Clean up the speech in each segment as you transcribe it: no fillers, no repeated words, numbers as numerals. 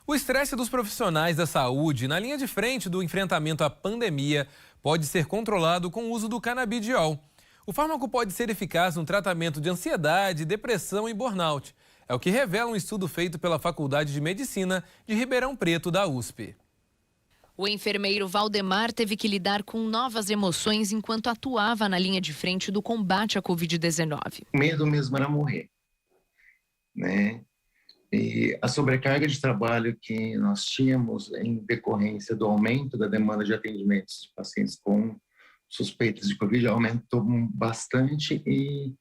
O estresse dos profissionais da saúde na linha de frente do enfrentamento à pandemia pode ser controlado com o uso do canabidiol. O fármaco pode ser eficaz no tratamento de ansiedade, depressão e burnout. É o que revela um estudo feito pela Faculdade de Medicina de Ribeirão Preto, da USP. O enfermeiro Valdemar teve que lidar com novas emoções enquanto atuava na linha de frente do combate à Covid-19. O medo mesmo era morrer, né? E a sobrecarga de trabalho que nós tínhamos em decorrência do aumento da demanda de atendimentos de pacientes com suspeitas de Covid aumentou bastante e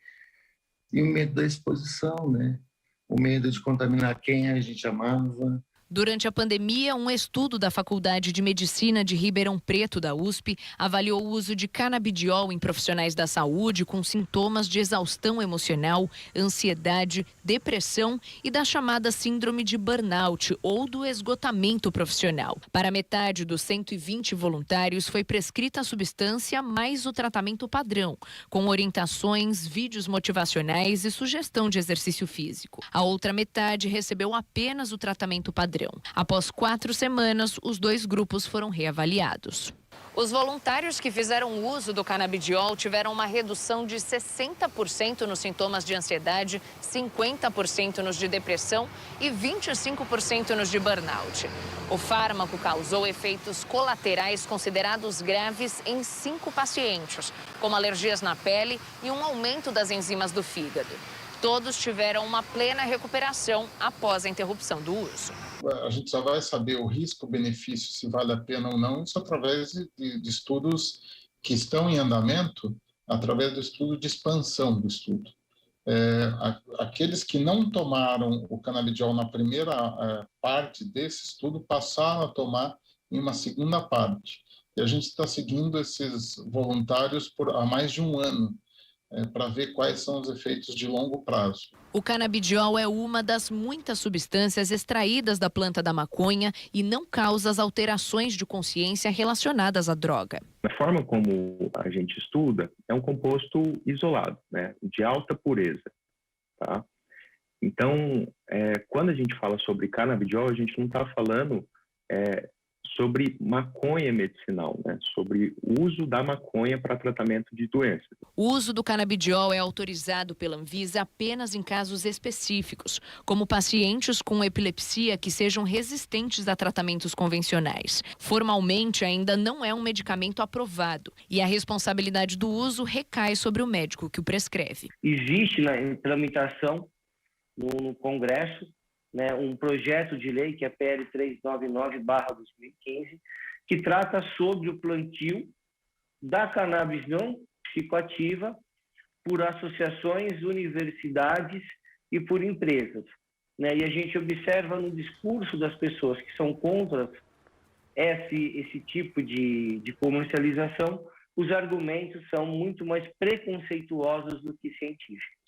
o medo da exposição, né? O medo de contaminar quem a gente amava. Durante a pandemia, um estudo da Faculdade de Medicina de Ribeirão Preto, da USP, avaliou o uso de canabidiol em profissionais da saúde com sintomas de exaustão emocional, ansiedade, depressão e da chamada síndrome de burnout ou do esgotamento profissional. Para metade dos 120 voluntários, foi prescrita a substância mais o tratamento padrão, com orientações, vídeos motivacionais e sugestão de exercício físico. A outra metade recebeu apenas o tratamento padrão. Após 4 semanas, os 2 grupos foram reavaliados. Os voluntários que fizeram uso do canabidiol tiveram uma redução de 60% nos sintomas de ansiedade, 50% nos de depressão e 25% nos de burnout. O fármaco causou efeitos colaterais considerados graves em 5 pacientes, como alergias na pele e um aumento das enzimas do fígado. Todos tiveram uma plena recuperação após a interrupção do uso. A gente só vai saber o risco-benefício, se vale a pena ou não, isso através de estudos que estão em andamento, através do estudo de expansão do estudo. Aqueles que não tomaram o canabidiol na primeira parte desse estudo passaram a tomar em uma segunda parte. E a gente está seguindo esses voluntários há mais de um ano, para ver quais são os efeitos de longo prazo. O canabidiol é uma das muitas substâncias extraídas da planta da maconha e não causa as alterações de consciência relacionadas à droga. A forma como a gente estuda é um composto isolado, né, de alta pureza. Tá? Então, quando a gente fala sobre canabidiol, a gente não está falando sobre maconha medicinal, né? Sobre o uso da maconha para tratamento de doenças. O uso do canabidiol é autorizado pela Anvisa apenas em casos específicos, como pacientes com epilepsia que sejam resistentes a tratamentos convencionais. Formalmente, ainda não é um medicamento aprovado e a responsabilidade do uso recai sobre o médico que o prescreve. Existe em tramitação no Congresso, né, um projeto de lei, que é a PL 399/2015, que trata sobre o plantio da cannabis não psicoativa por associações, universidades e por empresas. Né? E a gente observa no discurso das pessoas que são contra esse tipo de comercialização, os argumentos são muito mais preconceituosos do que científicos.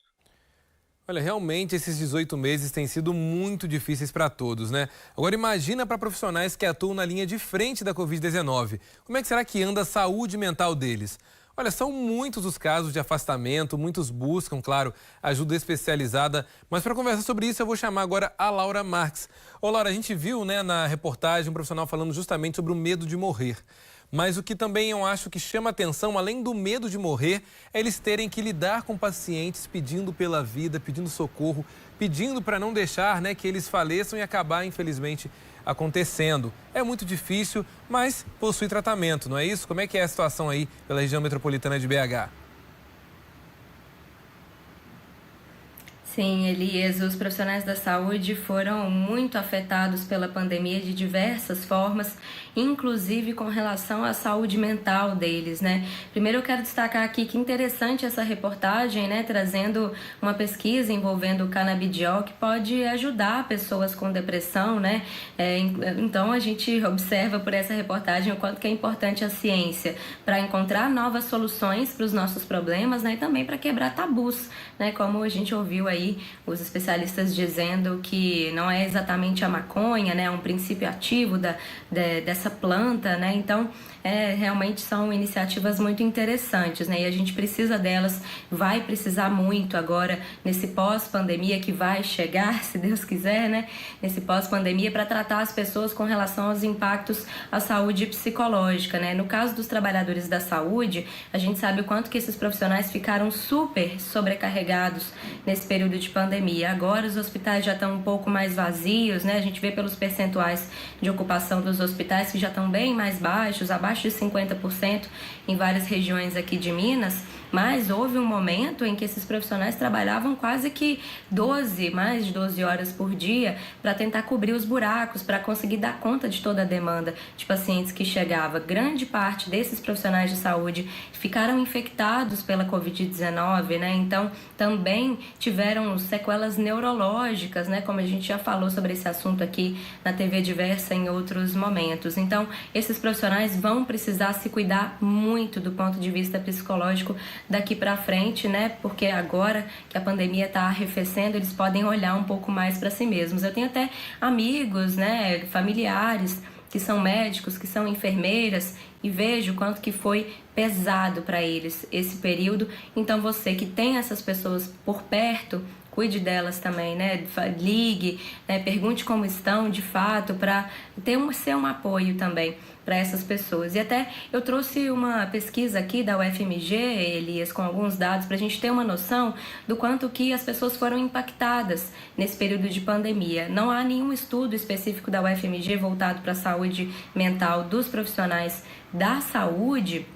Olha, realmente esses 18 meses têm sido muito difíceis para todos, né? Agora imagina para profissionais que atuam na linha de frente da Covid-19. Como é que será que anda a saúde mental deles? Olha, são muitos os casos de afastamento, muitos buscam, claro, ajuda especializada. Mas para conversar sobre isso, eu vou chamar agora a Laura Marques. Ô, Laura, a gente viu, né, na reportagem um profissional falando justamente sobre o medo de morrer. Mas o que também eu acho que chama atenção, além do medo de morrer, é eles terem que lidar com pacientes pedindo pela vida, pedindo socorro, pedindo para não deixar, né, que eles faleçam e acabar, infelizmente, acontecendo. É muito difícil, mas possui tratamento, não é isso? Como é que é a situação aí pela região metropolitana de BH? Sim, Elias, os profissionais da saúde foram muito afetados pela pandemia de diversas formas, inclusive com relação à saúde mental deles, né? Primeiro eu quero destacar aqui que interessante essa reportagem, né? Trazendo uma pesquisa envolvendo o canabidiol que pode ajudar pessoas com depressão, né? Então a gente observa por essa reportagem o quanto que é importante a ciência para encontrar novas soluções para os nossos problemas, né? E também para quebrar tabus, né? Como a gente ouviu aí aí os especialistas dizendo que não é exatamente a maconha, né? É um princípio ativo dessa planta, né? Então, realmente são iniciativas muito interessantes, né? E a gente precisa delas, vai precisar muito agora nesse pós-pandemia que vai chegar, se Deus quiser, né? Nesse pós-pandemia, para tratar as pessoas com relação aos impactos à saúde psicológica, né? No caso dos trabalhadores da saúde, a gente sabe o quanto que esses profissionais ficaram super sobrecarregados nesse período de pandemia. Agora os hospitais já estão um pouco mais vazios, né? A gente vê pelos percentuais de ocupação dos hospitais que já estão bem mais baixos, abaixo de 50% em várias regiões aqui de Minas, mas houve um momento em que esses profissionais trabalhavam quase que mais de 12 horas por dia para tentar cobrir os buracos, para conseguir dar conta de toda a demanda de pacientes que chegava. Grande parte desses profissionais de saúde ficaram infectados pela Covid-19, né? Então, também tiveram sequelas neurológicas, né? Como a gente já falou sobre esse assunto aqui na TV Diversa em outros momentos. Então, esses profissionais vão precisar se cuidar muito do ponto de vista psicológico daqui para frente, né? Porque agora que a pandemia está arrefecendo, eles podem olhar um pouco mais para si mesmos. Eu tenho até amigos, né, familiares que são médicos, que são enfermeiras, e vejo o quanto que foi pesado para eles esse período. Então você que tem essas pessoas por perto, cuide delas também, né? Ligue, né? Pergunte como estão de fato, para ser um apoio também para essas pessoas. E até eu trouxe uma pesquisa aqui da UFMG, Elias, com alguns dados para a gente ter uma noção do quanto que as pessoas foram impactadas nesse período de pandemia. Não há nenhum estudo específico da UFMG voltado para a saúde mental dos profissionais da saúde,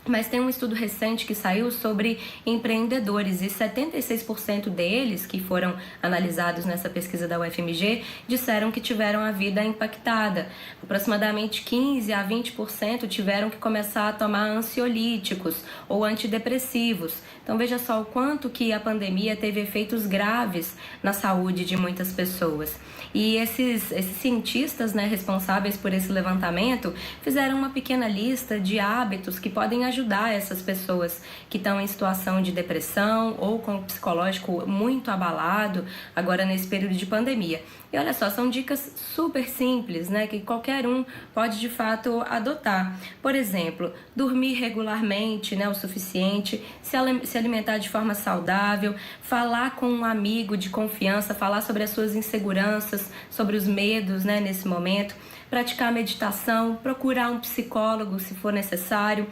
mas tem um estudo recente que saiu sobre empreendedores e 76% deles, que foram analisados nessa pesquisa da UFMG, disseram que tiveram a vida impactada. Aproximadamente 15% a 20% tiveram que começar a tomar ansiolíticos ou antidepressivos. Então veja só o quanto que a pandemia teve efeitos graves na saúde de muitas pessoas. E esses cientistas, né, responsáveis por esse levantamento fizeram uma pequena lista de hábitos que podem ajudar essas pessoas que estão em situação de depressão ou com o psicológico muito abalado agora nesse período de pandemia. E olha só, são dicas super simples, né, que qualquer um pode de fato adotar. Por exemplo, dormir regularmente, né, o suficiente, se alimentar de forma saudável, falar com um amigo de confiança, falar sobre as suas inseguranças, sobre os medos, né, nesse momento, praticar meditação, procurar um psicólogo se for necessário,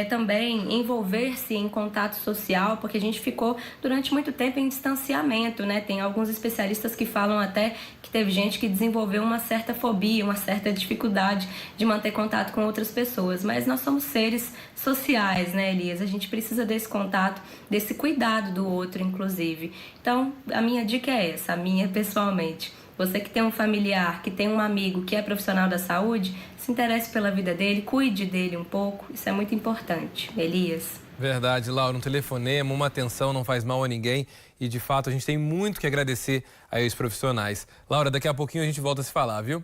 também envolver-se em contato social, porque a gente ficou durante muito tempo em distanciamento, né? Tem alguns especialistas que falam até que teve gente que desenvolveu uma certa fobia, uma certa dificuldade de manter contato com outras pessoas, mas nós somos seres sociais, né, Elias? A gente precisa desse contato, desse cuidado do outro, inclusive. Então, a minha dica é essa, a minha pessoalmente. Você que tem um familiar, que tem um amigo que é profissional da saúde, se interesse pela vida dele, cuide dele um pouco. Isso é muito importante. Elias. Verdade, Laura. Um telefonema, uma atenção não faz mal a ninguém. E, de fato, a gente tem muito que agradecer a esses profissionais. Laura, daqui a pouquinho a gente volta a se falar, viu?